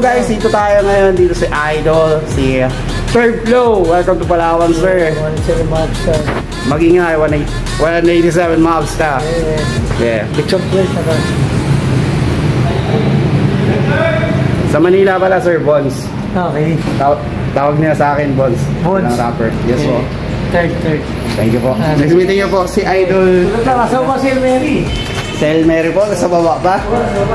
guys, dito tayo ngayon. Dito si Idol, si Third Flow. Welcome to Palawan, sir. 187 Mobs, sir. Mag-ingay, 187 Mobs ka. Yeah. Picture plate na ba? Sa Manila pala, sir, Bonds. Okay. Tawag niya sa akin, Bonds. Bonds. Ng rapper. Yes po. Third. Thank you po. Next meeting niyo po, si Idol. Kasama ko si Mary. Sel Mary po, nasa baba pa.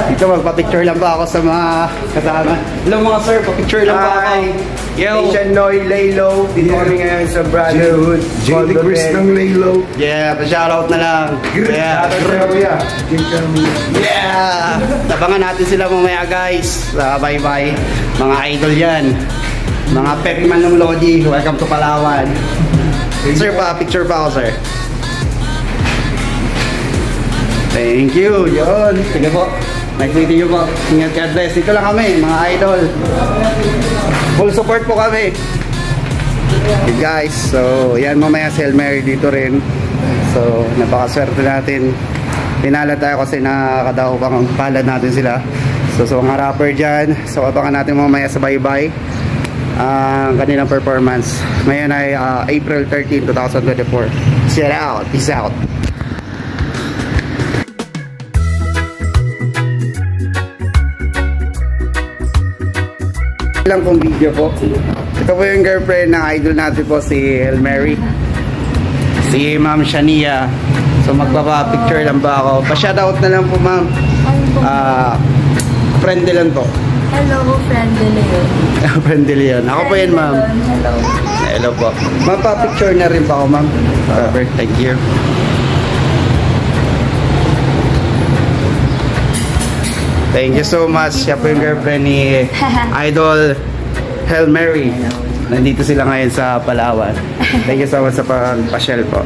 Dito magpa-picture lang ba ako sa mga kasama. Hello mga sir, pa-picture lang ba ako. Yo! Asian Noy, Laylo. Dito kami ngayon sa Brotherhood. Jelly Chris ng Laylo. Yeah, pa-shoutout na lang. Yeah! Yeah! Tabangan natin sila mamaya guys. Bye-bye. Mga idol yan. Mga pepman ng Lodi. Welcome to Palawan. Sir, pa-picture pa ako sir. Thank you, yun. Sige po. Nice meeting you po. Ingat, God bless. Dito lang kami, mga idol. Full support po kami. Okay guys, so yan mamaya si Mary dito rin. So, napakaswerte natin. Pinala tayo kasi nakakadaho pang palad natin sila. So mga rapper dyan. So, abangan natin mamaya sa bye-bye ang kanilang performance. Ngayon ay April 13, 2024. See you out. Peace out. Lang pong video po. Ito po yung girlfriend ng idol natin po, si Mary, si Ma'am Shania. So magpapa-picture lang ba ako? Pa-shoutout na lang po ma'am. Friendly lang po. Hello, friendly yun. Friendly yun. Ako po yun ma'am. Hello. Hello po. Magpa-picture na rin pa ako ma'am. Perfect, thank you. Thank you so much. Siya po yung girlfriend ni Idol Hail Mary. Nandito sila ngayon sa Palawan. Thank you so much sa pag-pasyal po.